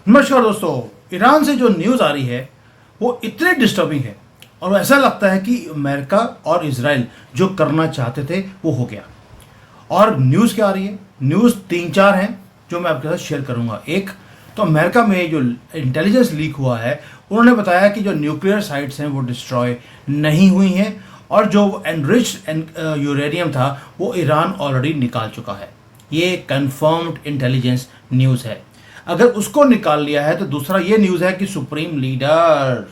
नमस्कार दोस्तों। ईरान से जो न्यूज़ आ रही है वो इतनी डिस्टर्बिंग है और ऐसा लगता है कि अमेरिका और इजराइल जो करना चाहते थे वो हो गया। और न्यूज़ क्या आ रही है? न्यूज़ तीन चार हैं जो मैं आपके साथ शेयर करूंगा। एक तो अमेरिका में जो इंटेलिजेंस लीक हुआ है, उन्होंने बताया कि जो न्यूक्लियर साइट्स हैं वो डिस्ट्रॉय नहीं हुई हैं और जो एनरिच्ड यूरेनियम था वो ईरान ऑलरेडी निकाल चुका है। ये कंफर्म्ड इंटेलिजेंस न्यूज़ है। अगर उसको निकाल लिया है तो दूसरा ये न्यूज़ है कि सुप्रीम लीडर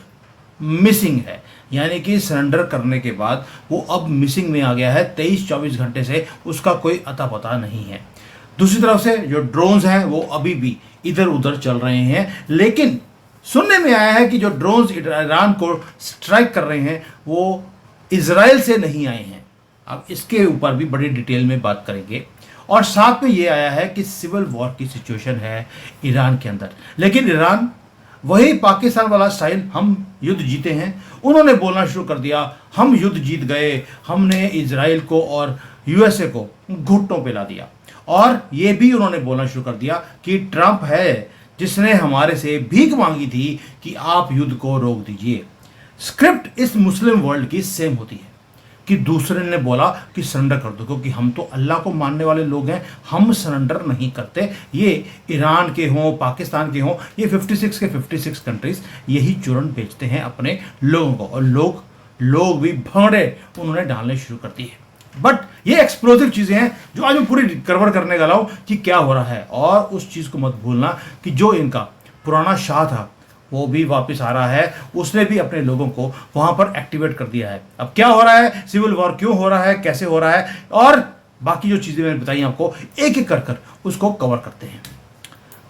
मिसिंग है, यानी कि सरेंडर करने के बाद वो अब मिसिंग में आ गया है। 23-24 घंटे से उसका कोई अता पता नहीं है। दूसरी तरफ से जो ड्रोन्स हैं वो अभी भी इधर उधर चल रहे हैं, लेकिन सुनने में आया है कि जो ड्रोन्स ईरान को स्ट्राइक कर रहे हैं वो इजराइल से नहीं आए हैं। अब इसके ऊपर भी बड़ी डिटेल में बात करेंगे। और साथ में ये आया है कि सिविल वॉर की सिचुएशन है ईरान के अंदर, लेकिन ईरान वही पाकिस्तान वाला स्टाइल, हम युद्ध जीते हैं, उन्होंने बोलना शुरू कर दिया हम युद्ध जीत गए, हमने इजराइल को और यूएसए को घुटनों पे ला दिया। और ये भी उन्होंने बोलना शुरू कर दिया कि ट्रंप है जिसने हमारे से भीख मांगी थी कि आप युद्ध को रोक दीजिए। स्क्रिप्ट इस मुस्लिम वर्ल्ड की सेम होती है कि दूसरे ने बोला कि सरेंडर कर दो, क्योंकि हम तो अल्लाह को मानने वाले लोग हैं, हम सरेंडर नहीं करते। ये ईरान के हों, पाकिस्तान के हों, ये 56 के 56 कंट्रीज यही चूरन बेचते हैं अपने लोगों को, और लोग भी भंगड़े उन्होंने डालने शुरू कर दिए। बट ये एक्सप्लोसिव चीज़ें हैं जो आज मैं पूरी कवर करने वाला हूँ कि क्या हो रहा है। और उस चीज़ को मत भूलना कि जो इनका पुराना शाह था वो भी वापस आ रहा है, उसने भी अपने लोगों को वहां पर एक्टिवेट कर दिया है। अब क्या हो रहा है, सिविल वॉर क्यों हो रहा है, कैसे हो रहा है, और बाकी जो चीज़ें मैंने बताई आपको एक एक कर उसको कवर करते हैं।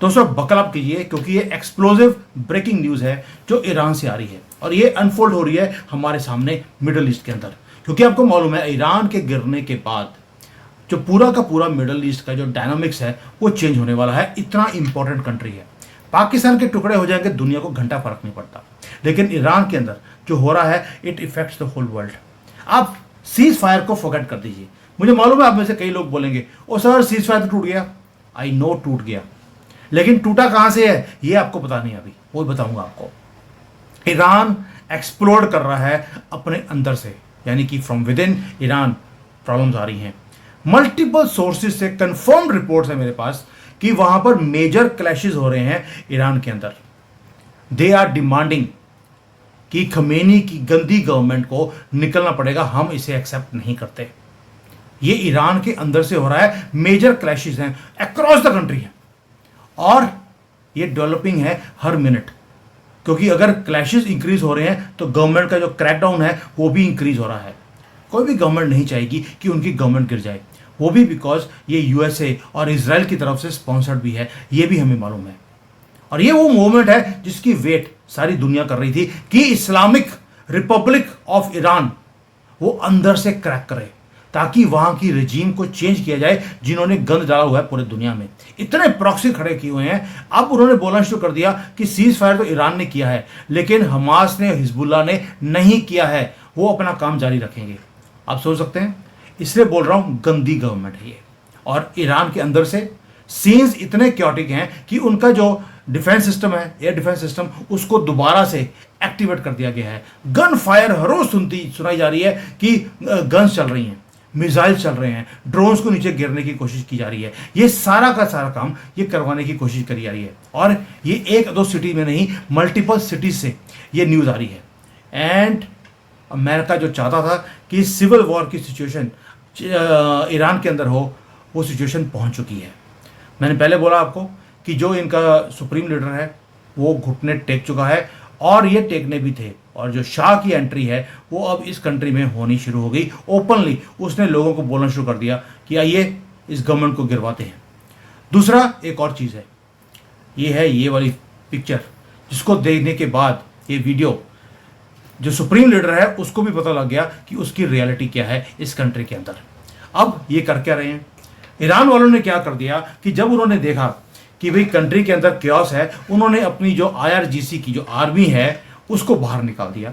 दोस्तों बकल अप कीजिए, क्योंकि ये एक्सप्लोसिव ब्रेकिंग न्यूज़ है जो ईरान से आ रही है और ये अनफोल्ड हो रही है हमारे सामने मिडल ईस्ट के अंदर। क्योंकि आपको मालूम है ईरान के गिरने के बाद जो पूरा का पूरा मिडल ईस्ट का जो डायनामिक्स है वो चेंज होने वाला है। इतना इंपॉर्टेंट कंट्री है। पाकिस्तान के टुकड़े हो जाएंगे, दुनिया को घंटा फर्क नहीं पड़ता, लेकिन ईरान के अंदर जो हो रहा है it effects the whole world. आप सीज फायर को फोकट कर दीजिए। मुझे मालूम है आप में से कई लोग बोलेंगे ओ सर सीज फायर तो टूट गया। आई नो टूट गया, लेकिन टूटा कहां से है ये आपको पता नहीं, अभी वो बताऊंगा आपको। ईरान एक्सप्लोड कर रहा है अपने अंदर से, यानी कि from within Iran problems आ रही हैं। मल्टीपल सोर्सेज से कंफर्म्ड रिपोर्ट्स है मेरे पास कि वहां पर मेजर क्लैशेस हो रहे हैं ईरान के अंदर। दे आर डिमांडिंग कि खमेनी की गंदी गवर्नमेंट को निकलना पड़ेगा, हम इसे एक्सेप्ट नहीं करते। ये ईरान के अंदर से हो रहा है, मेजर क्लैशेस हैं अक्रॉस द कंट्री है और ये डेवलपिंग है हर मिनट। क्योंकि अगर क्लैशेस इंक्रीज हो रहे हैं तो गवर्नमेंट का जो क्रैकडाउन है वो भी इंक्रीज हो रहा है। कोई भी गवर्नमेंट नहीं चाहेगी कि उनकी गवर्नमेंट गिर जाए, वो भी बिकॉज ये यूएसए और इजराइल की तरफ से स्पॉन्सर्ड भी है, ये भी हमें मालूम है। और ये वो मूवमेंट है जिसकी वेट सारी दुनिया कर रही थी कि इस्लामिक रिपब्लिक ऑफ ईरान वो अंदर से क्रैक करे, ताकि वहां की रजीम को चेंज किया जाए जिन्होंने गंद डाला हुआ है पूरे दुनिया में। इतने प्रॉक्सी खड़े किए हुए हैं। अब उन्होंने बोलना शुरू कर दिया कि सीज फायर तो ईरान ने किया है, लेकिन हमास ने, हिजबुल्लाह ने नहीं किया है, वो अपना काम जारी रखेंगे। आप सोच सकते हैं, इसलिए बोल रहा हूं गंदी गवर्नमेंट है ये। और ईरान के अंदर से सीन्स इतने क्योटिक हैं कि उनका जो डिफेंस सिस्टम है, एयर डिफेंस सिस्टम, उसको दोबारा से एक्टिवेट कर दिया गया है। गन फायर हर रोज सुनाई जा रही है कि गन्स चल रही हैं, मिसाइल चल रहे हैं, ड्रोन्स को नीचे गिरने की कोशिश की जा रही है। ये सारा का सारा काम ये करवाने की कोशिश करी जा रही है। और ये एक दो सिटी में नहीं, मल्टीपल सिटीज से ये न्यूज़ आ रही है। एंड अमेरिका जो चाहता था कि सिविल वॉर की सिचुएशन ईरान के अंदर हो, वो सिचुएशन पहुंच चुकी है। मैंने पहले बोला आपको कि जो इनका सुप्रीम लीडर है वो घुटने टेक चुका है, और ये टेकने भी थे। और जो शाह की एंट्री है वो अब इस कंट्री में होनी शुरू हो गई। ओपनली उसने लोगों को बोलना शुरू कर दिया कि आइए इस गवर्नमेंट को गिरवाते हैं। दूसरा एक और चीज़ है, ये है ये वाली पिक्चर, जिसको देखने के बाद ये वीडियो, जो सुप्रीम लीडर है उसको भी पता लग गया कि उसकी रियलिटी क्या है इस कंट्री के अंदर। अब ये कर क्या रहे हैं ईरान वालों ने, क्या कर दिया कि जब उन्होंने देखा कि भाई कंट्री के अंदर क्योस है, उन्होंने अपनी जो IRGC की जो आर्मी है उसको बाहर निकाल दिया।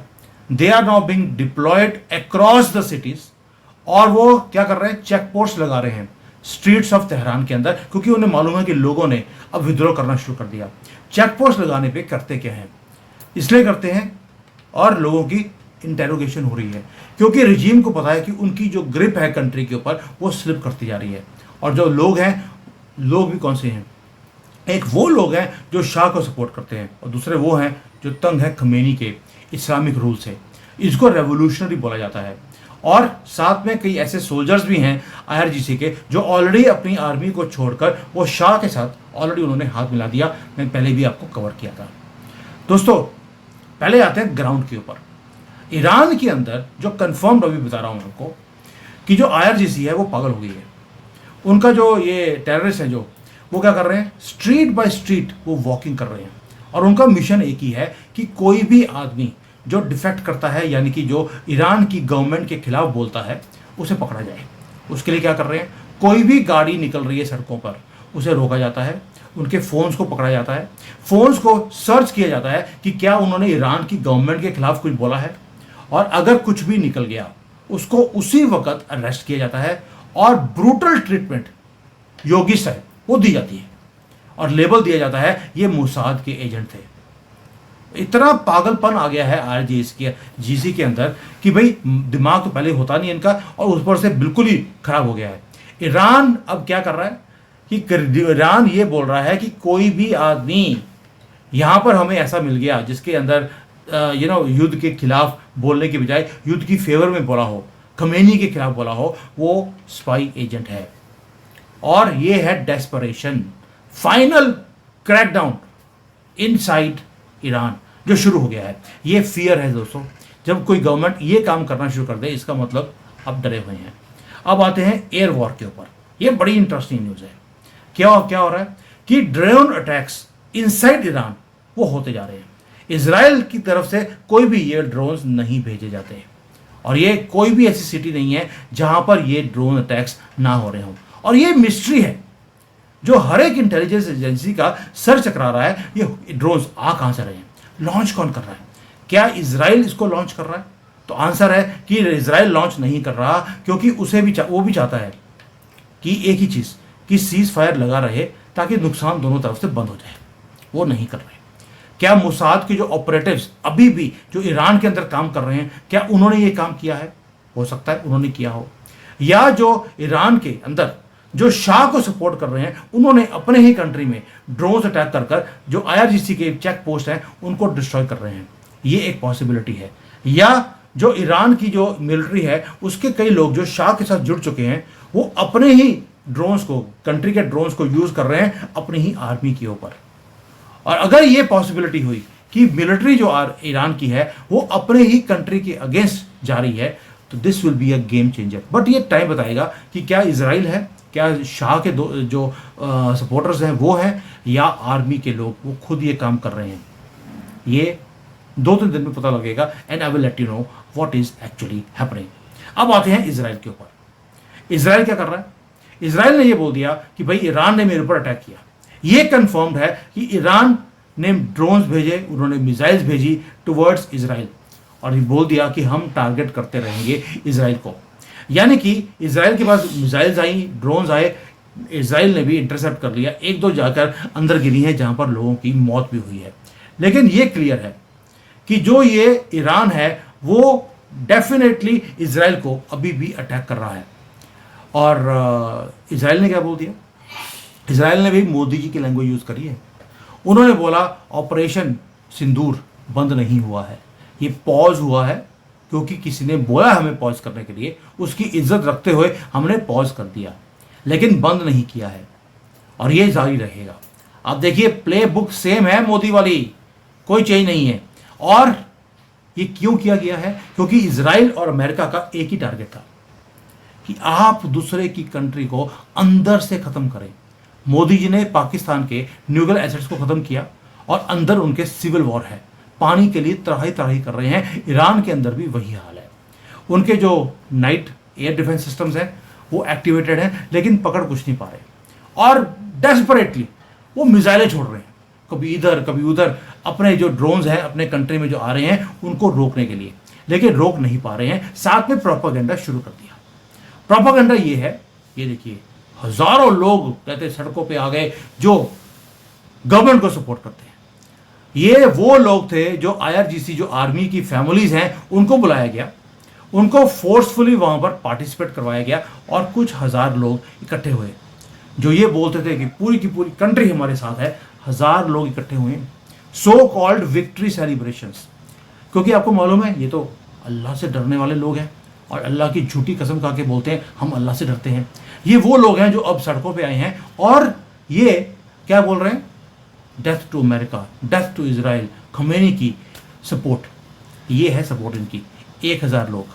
They are now being deployed across the cities, और वो क्या कर रहे हैं, चेक पोस्ट लगा रहे हैं स्ट्रीट्स ऑफ तेहरान के अंदर, क्योंकि उन्हें मालूम है कि लोगों ने अब विद्रोह करना शुरू कर दिया। चेक पोस्ट लगाने पे करते क्या हैं, इसलिए करते हैं और लोगों की इंटेरोगेशन हो रही है, क्योंकि रजीम को पता है कि उनकी जो ग्रिप है कंट्री के ऊपर वो स्लिप करती जा रही है। और जो लोग हैं, लोग भी कौन से हैं, एक वो लोग हैं जो शाह को सपोर्ट करते हैं और दूसरे वो हैं जो तंग है खमेनी के इस्लामिक रूल से। इसको रेवोल्यूशनरी बोला जाता है। और साथ में कई ऐसे सोल्जर्स भी हैं आईआरजीसी के जो ऑलरेडी अपनी आर्मी को छोड़कर वो शाह के साथ ऑलरेडी उन्होंने हाथ मिला दिया। मैं पहले भी आपको कवर किया था। दोस्तों, पहले आते हैं ग्राउंड के ऊपर। ईरान के अंदर जो कंफर्म अभी बता रहा हूं आपको कि जो आईआरजीसी है वो पागल हो गई है। उनका जो ये टेररिस्ट है जो वो क्या कर रहे हैं, स्ट्रीट बाय स्ट्रीट वो वॉकिंग कर रहे हैं और उनका मिशन एक ही है कि कोई भी आदमी जो डिफेक्ट करता है, यानी कि जो ईरान की गवर्नमेंट के खिलाफ बोलता है, उसे पकड़ा जाए। उसके लिए क्या कर रहे हैं, कोई भी गाड़ी निकल रही है सड़कों पर उसे रोका जाता है, उनके फ़ोन्स को पकड़ा जाता है, फ़ोन्स को सर्च किया जाता है कि क्या उन्होंने ईरान की गवर्नमेंट के खिलाफ कुछ बोला है, और अगर कुछ भी निकल गया उसको उसी वक्त अरेस्ट किया जाता है और ब्रूटल ट्रीटमेंट योगी साहब वो दी जाती है और लेबल दिया जाता है ये मोसाद के एजेंट थे। इतना पागलपन आ गया है आईआरजीसी के अंदर कि भाई दिमाग तो पहले होता नहीं इनका और उस पर से बिल्कुल ही खराब हो गया है। ईरान अब क्या कर रहा है कि ईरान ये बोल रहा है कि कोई भी आदमी यहाँ पर हमें ऐसा मिल गया जिसके अंदर युद्ध के खिलाफ बोलने के बजाय युद्ध की फेवर में बोला हो, खमेनी के खिलाफ बोला हो, वो स्पाई एजेंट है। और ये है desperation, final crackdown inside Iran जो शुरू हो गया है। ये फियर है दोस्तों, जब कोई गवर्नमेंट ये काम करना शुरू कर दे इसका मतलब अब डरे हुए हैं। अब आते हैं एयर वॉर के ऊपर। ये बड़ी इंटरेस्टिंग न्यूज़ है। क्या हो रहा है कि ड्रोन अटैक्स इनसाइड ईरान वो होते जा रहे हैं। इजराइल की तरफ से कोई भी ये ड्रोन्स नहीं भेजे जाते और ये कोई भी ऐसी सिटी नहीं है जहां पर ये ड्रोन अटैक्स ना हो रहे हों। और ये मिस्ट्री है जो हर एक इंटेलिजेंस एजेंसी का सर चकरा रहा है, ये ड्रोन्स आ कहां से रहे हैं, लॉन्च कौन कर रहा है, क्या इजराइल इसको लॉन्च कर रहा है? तो आंसर है कि इजराइल लॉन्च नहीं कर रहा, क्योंकि उसे भी वो भी चाहता है कि एक ही चीज़ कि सीज फायर लगा रहे ताकि नुकसान दोनों तरफ से बंद हो जाए। वो नहीं कर रहे। क्या मोसाद के जो ऑपरेटिव्स अभी भी जो ईरान के अंदर काम कर रहे हैं, क्या उन्होंने ये काम किया है? हो सकता है उन्होंने किया हो, या जो ईरान के अंदर जो शाह को सपोर्ट कर रहे हैं उन्होंने अपने ही कंट्री में ड्रोन्स अटैक कर जो आईआरजीसी के चेक पोस्ट हैं उनको डिस्ट्रॉय कर रहे हैं। ये एक पॉसिबिलिटी है। या जो ईरान की जो मिलिट्री है उसके कई लोग जो शाह के साथ जुड़ चुके हैं वो अपने ही ड्रोन्स को, कंट्री के ड्रोन्स को यूज कर रहे हैं अपनी ही आर्मी के ऊपर। और अगर ये पॉसिबिलिटी हुई कि मिलिट्री जो ईरान की है वो अपने ही कंट्री के अगेंस्ट जा रही है, तो this will be a game changer. But ये टाइम बताएगा कि क्या इजराइल है, क्या शाह के जो सपोर्टर्स हैं वो हैं, या आर्मी के लोग वो खुद ये काम कर रहे हैं। ये 2-3 दिन में पता लगेगा and I will let you know what is actually happening. अब आते हैं इजराइल के ऊपर। इजराइल क्या कर रहा है? इजराइल ने ये बोल दिया कि भाई ईरान ने मेरे ऊपर अटैक किया। ये कंफर्म्ड है कि ईरान ने ड्रोन्स भेजे, उन्होंने मिसाइल्स भेजी टुवर्ड्स इजराइल और ये बोल दिया कि हम टारगेट करते रहेंगे इजराइल को। यानी कि इजराइल के पास मिसाइल्स आई, ड्रोन्स आए, इजराइल ने भी इंटरसेप्ट कर लिया। 1-2 जाकर अंदर गिरी हैं जहां पर लोगों की मौत भी हुई है। लेकिन ये क्लियर है कि जो ये ईरान है वो डेफिनेटली इजराइल को अभी भी अटैक कर रहा है। और इजराइल ने क्या बोल दिया? इजराइल ने भी मोदी जी की लैंग्वेज यूज़ करी है। उन्होंने बोला ऑपरेशन सिंदूर बंद नहीं हुआ है, ये पॉज हुआ है क्योंकि किसी ने बोला हमें पॉज करने के लिए, उसकी इज्जत रखते हुए हमने पॉज कर दिया, लेकिन बंद नहीं किया है और ये जारी रहेगा। आप देखिए प्ले बुक सेम है मोदी वाली, कोई चेंज नहीं है। और ये क्यों किया गया है? क्योंकि इजराइल और अमेरिका का एक ही टारगेट था कि आप दूसरे की कंट्री को अंदर से खत्म करें। मोदी जी ने पाकिस्तान के न्यूक्लियर एसेट्स को खत्म किया और अंदर उनके सिविल वॉर है, पानी के लिए तराही तराही कर रहे हैं। ईरान के अंदर भी वही हाल है। उनके जो नाइट एयर डिफेंस सिस्टम्स हैं वो एक्टिवेटेड हैं, लेकिन पकड़ कुछ नहीं पा रहे और डेस्परेटली वो मिसाइलें छोड़ रहे हैं, कभी इधर कभी उधर, अपने जो ड्रोन्स हैं अपने कंट्री में जो आ रहे हैं उनको रोकने के लिए, लेकिन रोक नहीं पा रहे हैं। साथ में प्रोपेगेंडा शुरू कर दिया। प्रोपेगेंडा ये है, ये देखिए, हजारों लोग कहते सड़कों पे आ गए जो गवर्नमेंट को सपोर्ट करते हैं। ये वो लोग थे जो IRGC, जो आर्मी की फैमिलीज हैं, उनको बुलाया गया, उनको फोर्सफुली वहां पर पार्टिसिपेट करवाया गया और कुछ हजार लोग इकट्ठे हुए जो ये बोलते थे कि पूरी की पूरी कंट्री हमारे साथ है। हजार लोग इकट्ठे हुए, सो कॉल्ड विक्ट्री सेलिब्रेशंस। क्योंकि आपको मालूम है ये तो अल्लाह से डरने वाले लोग हैं और अल्लाह की झूठी कसम खा के बोलते हैं हम अल्लाह से डरते हैं। ये वो लोग हैं जो अब सड़कों पे आए हैं और ये क्या बोल रहे हैं, death to America, death to Israel, Khamenei की सपोर्ट। ये है सपोर्ट इनकी, 1000 लोग।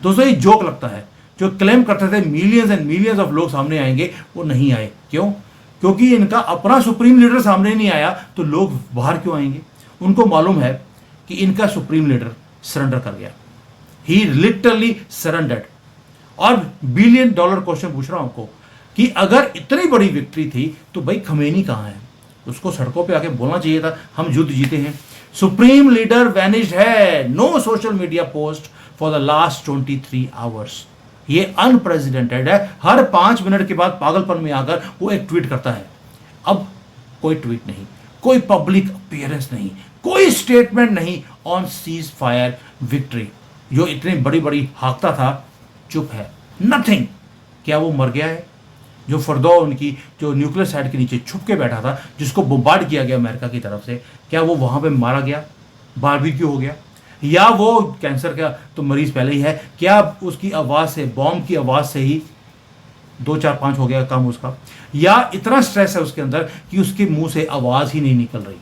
दोस्तों ये जोक लगता है, जो क्लेम करते थे मिलियंस एंड मिलियंस ऑफ लोग सामने आएंगे, वो नहीं आए। क्यों? क्योंकि इनका अपना सुप्रीम लीडर सामने नहीं आया तो लोग बाहर क्यों आएंगे? उनको मालूम है कि इनका सुप्रीम लीडर सरेंडर कर गया, ही लिटरली सरेंडर्ड। और $1 बिलियन क्वेश्चन पूछ रहा हूं आपको कि अगर इतनी बड़ी विक्ट्री थी तो भाई खमेनी कहां है? उसको सड़कों पे आके बोलना चाहिए था हम युद्ध जीते हैं। सुप्रीम लीडर वैनिश्ड है, no social media post for the last 23 hours. ये अनप्रेसिडेंटेड है। हर 5 मिनट के बाद पागलपन में आकर वो एक ट्वीट करता है। अब कोई ट्वीट नहीं, कोई पब्लिक अपीयरेंस नहीं, कोई स्टेटमेंट नहीं ऑन सीज फायर विक्ट्री। जो इतनी बड़ी बड़ी हाकता था, चुप है, नथिंग। क्या वो मर गया है? जो फरदौ उनकी जो न्यूक्लियर साइट के नीचे छुप के बैठा था, जिसको बम्बार्ड किया गया अमेरिका की तरफ से, क्या वो वहां पे मारा गया, बारबेक्यू हो गया? या वो कैंसर का तो मरीज पहले ही है, क्या उसकी आवाज से, बॉम्ब की आवाज से ही 2 4 5 हो गया काम उसका? या इतना स्ट्रेस है उसके अंदर कि उसके मुंह से आवाज ही नहीं निकल रही?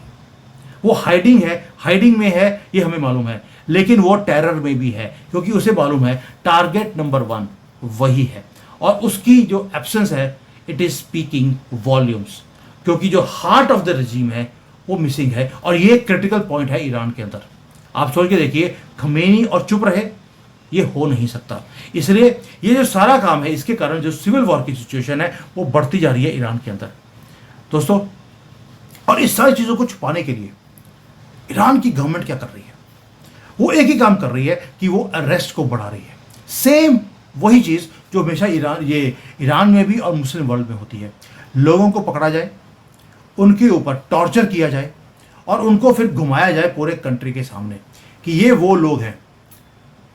वो हाइडिंग में है, ये हमें मालूम है, लेकिन वो टेरर में भी है क्योंकि उसे मालूम है टारगेट नंबर 1 वही है। और उसकी जो एब्सेंस है, इट इज स्पीकिंग वॉल्यूम्स, क्योंकि जो हार्ट ऑफ द रजीम है वो मिसिंग है। और ये क्रिटिकल पॉइंट है ईरान के अंदर। आप सोच के देखिए, खमेनी और चुप रहे, ये हो नहीं सकता। इसलिए ये जो सारा काम है, इसके कारण जो सिविल वॉर की सिचुएशन है वो बढ़ती जा रही है ईरान के अंदर दोस्तों। और इस सारी चीजों को छुपाने के लिए ईरान की गवर्नमेंट क्या कर रही है? वो एक ही काम कर रही है कि वो अरेस्ट को बढ़ा रही है। सेम वही चीज जो हमेशा ईरान में भी और मुस्लिम वर्ल्ड में होती है। लोगों को पकड़ा जाए, उनके ऊपर टॉर्चर किया जाए और उनको फिर घुमाया जाए पूरे कंट्री के सामने कि ये वो लोग हैं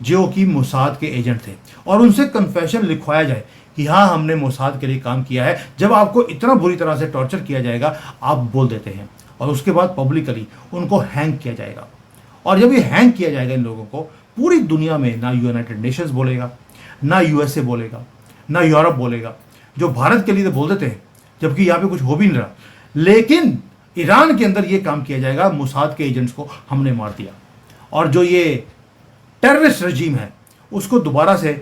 जो कि मोसाद के एजेंट थे, और उनसे कन्फेशन लिखवाया जाए कि हाँ हमने मोसाद के लिए काम किया है। जब आपको इतना बुरी तरह से टॉर्चर किया जाएगा, आप बोल देते हैं, और उसके बाद पब्लिकली उनको हैंग किया जाएगा। और जब ये हैंग किया जाएगा इन लोगों को, पूरी दुनिया में ना यूनाइटेड नेशंस बोलेगा, ना USA बोलेगा, ना यूरोप बोलेगा, जो भारत के लिए तो बोल देते हैं जबकि यहाँ पे कुछ हो भी नहीं रहा। लेकिन ईरान के अंदर ये काम किया जाएगा, मोसाद के एजेंट्स को हमने मार दिया। और जो ये टेररिस्ट रजीम है उसको दोबारा से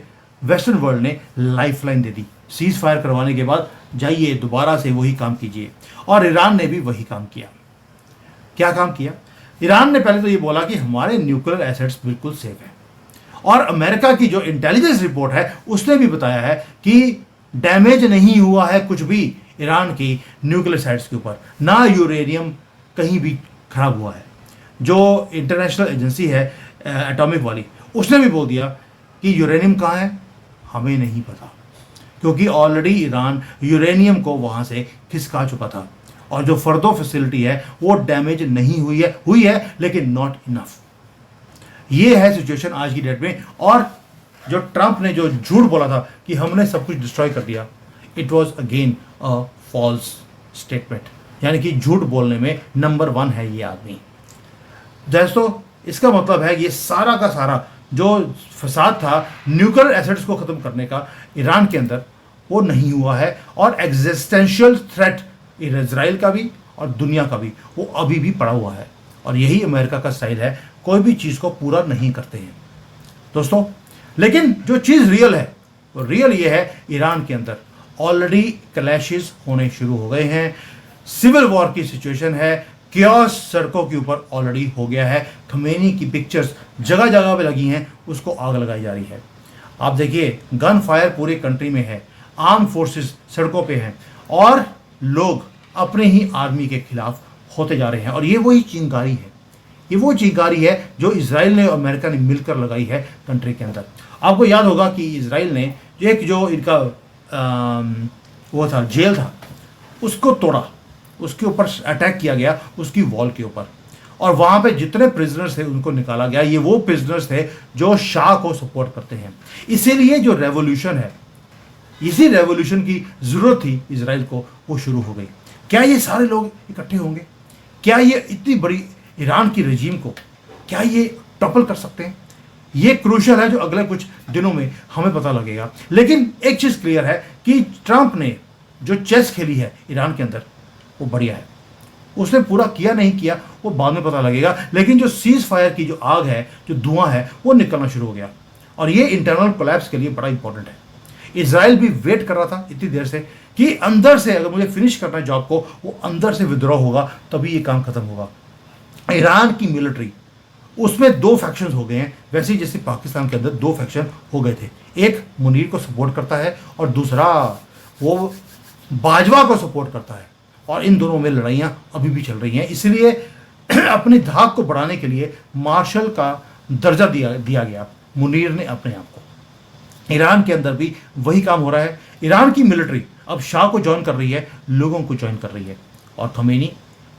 वेस्टर्न वर्ल्ड ने लाइफलाइन दे दी। सीज फायर करवाने के बाद जाइए दोबारा से वही काम कीजिए। और ईरान ने भी वही काम किया। क्या काम किया? ईरान ने पहले तो ये बोला कि हमारे न्यूक्लियर एसेट्स बिल्कुल सेफ है, और अमेरिका की जो इंटेलिजेंस रिपोर्ट है उसने भी बताया है कि डैमेज नहीं हुआ है कुछ भी ईरान की न्यूक्लियर साइट्स के ऊपर, ना यूरेनियम कहीं भी खराब हुआ है। जो इंटरनेशनल एजेंसी है एटॉमिक वाली, उसने भी बोल दिया कि यूरेनियम कहाँ है हमें नहीं पता, क्योंकि ऑलरेडी ईरान यूरेनियम को वहां से खिसका चुका था। और जो फर्दो फैसिलिटी है वो डैमेज नहीं हुई है लेकिन नॉट इनफ। ये है सिचुएशन आज की डेट में। और जो ट्रंप ने जो झूठ बोला था कि हमने सब कुछ डिस्ट्रॉय कर दिया, it was again a false statement. यानी कि झूठ बोलने में नंबर 1 है ये आदमी। दोस्तों इसका मतलब है ये सारा का सारा जो फसाद था न्यूक्लियर एसेट्स को खत्म करने का ईरान के अंदर, वो नहीं हुआ है। और एग्जिस्टेंशियल थ्रेट इजराइल का भी और दुनिया का भी वो अभी भी पड़ा हुआ है। और यही अमेरिका का स्टाइल है, कोई भी चीज़ को पूरा नहीं करते हैं दोस्तों। लेकिन जो चीज़ रियल है वो रियल ये है, ईरान के अंदर ऑलरेडी क्लैशेस होने शुरू हो गए हैं। सिविल वॉर की सिचुएशन है, क्योस सड़कों के ऊपर ऑलरेडी हो गया है। खमेनी की पिक्चर्स जगह जगह पे लगी हैं, उसको आग लगाई जा रही है। आप देखिए गन फायर पूरी कंट्री में है, आर्म फोर्सेस सड़कों पे हैं और लोग अपने ही आर्मी के खिलाफ होते जा रहे हैं। और ये वही चिंगारी है, ये वो चिंगारी है जो इजराइल ने और अमेरिका ने मिलकर लगाई है कंट्री के अंदर। आपको याद होगा कि इजराइल ने जो इनका वो था जेल था, उसको तोड़ा, उसके ऊपर अटैक किया गया, उसकी वॉल के ऊपर, और वहां पे जितने प्रिजनर्स थे उनको निकाला गया। ये वो प्रिजनर्स थे जो शाह को सपोर्ट करते हैं। इसीलिए जो रेवोल्यूशन है, इसी रेवोल्यूशन की जरूरत थी इजराइल को, वो शुरू हो गई। क्या ये सारे लोग इकट्ठे होंगे? क्या ये इतनी बड़ी ईरान की रजीम को क्या ये टॉपल कर सकते हैं? ये क्रूशल है जो अगले कुछ दिनों में हमें पता लगेगा। लेकिन एक चीज क्लियर है कि ट्रंप ने जो चेस खेली है ईरान के अंदर, वो बढ़िया है। उसने पूरा किया नहीं किया वो बाद में पता लगेगा, लेकिन जो सीज फायर की जो आग है, जो धुआं है, वो निकलना शुरू हो गया, और ये इंटरनल कोलैप्स के लिए बड़ा इंपॉर्टेंट है। इजराइल भी वेट कर रहा था इतनी देर से कि अंदर से अगर मुझे फिनिश करना है जॉब को, वो अंदर से विद्रॉ होगा, तभी ये काम खत्म होगा। ईरान की मिलिट्री, उसमें दो फैक्शंस हो गए हैं, वैसे ही जैसे पाकिस्तान के अंदर दो फैक्शन हो गए थे। एक मुनीर को सपोर्ट करता है और दूसरा वो बाजवा को सपोर्ट करता है, और इन दोनों में लड़ाइयां अभी भी चल रही हैं। इसलिए अपनी धाक को बढ़ाने के लिए मार्शल का दर्जा दिया गया मुनीर ने अपने आप को। ईरान के अंदर भी वही काम हो रहा है। ईरान की मिलिट्री अब शाह को ज्वाइन कर रही है, लोगों को ज्वाइन कर रही है। और Khamenei,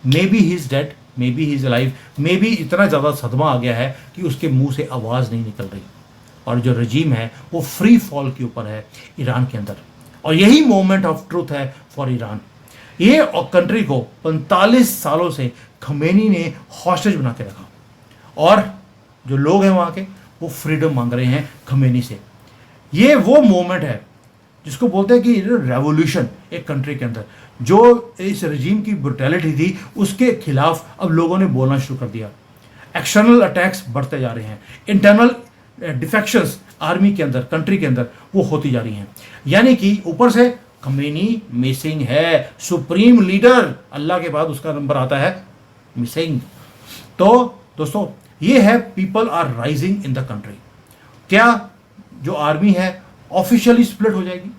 may be he is dead, may be he is alive, may be इतना ज़्यादा सदमा आ गया है कि उसके मुंह से आवाज़ नहीं निकल रही, और जो रजीम है वो फ्री फॉल के ऊपर है ईरान के अंदर। और यही मोमेंट ऑफ ट्रूथ है फॉर ईरान। ये कंट्री को 45 सालों से खमेनी ने हॉस्टेज बना के रखा, और जो लोग हैं वहाँ के, वो फ्रीडम मांग रहे हैं खमेनी से। ये वो मोमेंट है जिसको बोलते हैं कि रेवोल्यूशन एक कंट्री के अंदर। जो इस रजीम की ब्रुटैलिटी थी, उसके खिलाफ अब लोगों ने बोलना शुरू कर दिया। एक्सटर्नल अटैक्स बढ़ते जा रहे हैं, इंटरनल डिफेक्शंस आर्मी के अंदर, कंट्री के अंदर, वो होती जा रही हैं। यानी कि ऊपर से खमेनी मिसिंग है, सुप्रीम लीडर, अल्लाह के बाद उसका नंबर आता है मिसिंग। तो दोस्तों, ये है people are rising in the country. क्या जो आर्मी है ऑफिशियली स्प्लिट हो जाएगी?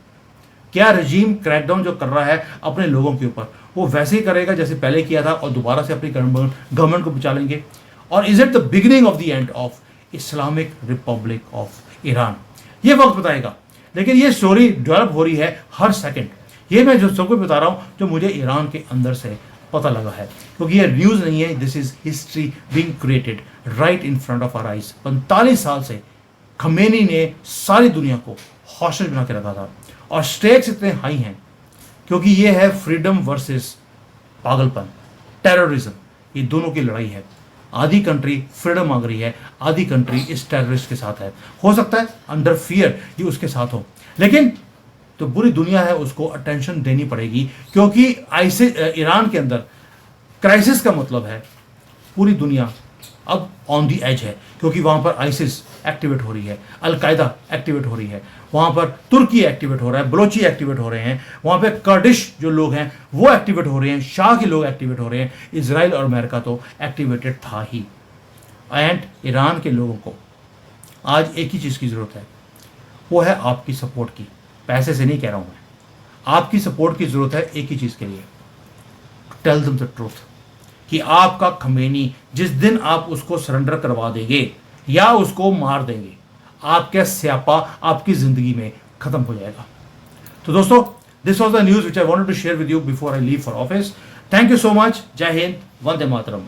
क्या रजीम क्रैकडाउन जो कर रहा है अपने लोगों के ऊपर, वो वैसे ही करेगा जैसे पहले किया था, और दोबारा से अपनी गवर्नमेंट को बचा लेंगे? और is it the beginning of the end of Islamic Republic of Iran? ये वक्त बताएगा। लेकिन ये स्टोरी डेवलप हो रही है हर सेकंड। ये मैं जो सबको बता रहा हूँ जो मुझे ईरान के अंदर से पता लगा है, क्योंकि ये न्यूज़ नहीं है, this is history being created right in front of our eyes. 45 साल से खमेनी ने सारी दुनिया को हॉस्टेज बना के रखा था, और स्टेक्स इतने हाई हैं क्योंकि ये है फ्रीडम वर्सेस पागलपन, टेररिज्म, ये दोनों की लड़ाई है। आधी कंट्री फ्रीडम मांग रही है, आधी कंट्री इस टेररिस्ट के साथ है। हो सकता है अंडर फियर ये उसके साथ हो, लेकिन तो पूरी दुनिया है उसको अटेंशन देनी पड़ेगी, क्योंकि ईरान के अंदर क्राइसिस का मतलब है पूरी दुनिया अब ऑन दी एज है, क्योंकि वहाँ पर आइसिस एक्टिवेट हो रही है, अलकायदा एक्टिवेट हो रही है, वहाँ पर तुर्की एक्टिवेट हो रहा है, बलोची एक्टिवेट हो रहे हैं, वहाँ पे कर्डिश जो लोग हैं वो एक्टिवेट हो रहे हैं, शाह के लोग एक्टिवेट हो रहे हैं। इजराइल और अमेरिका तो एक्टिवेटेड था ही। एंड ईरान के लोगों को आज एक ही चीज़ की ज़रूरत है, वो है आपकी सपोर्ट की। पैसे से नहीं कह रहा हूँ मैं, आपकी सपोर्ट की ज़रूरत है एक ही चीज़ के लिए, टेल देम द ट्रूथ, कि आपका खमेनी जिस दिन आप उसको सरेंडर करवा देंगे या उसको मार देंगे, आपका स्यापा आपकी ज़िंदगी में ख़त्म हो जाएगा। तो दोस्तों, this was the news which I wanted to share with you before I leave for office. Thank you so much. जय हिंद, वंदे मातरम।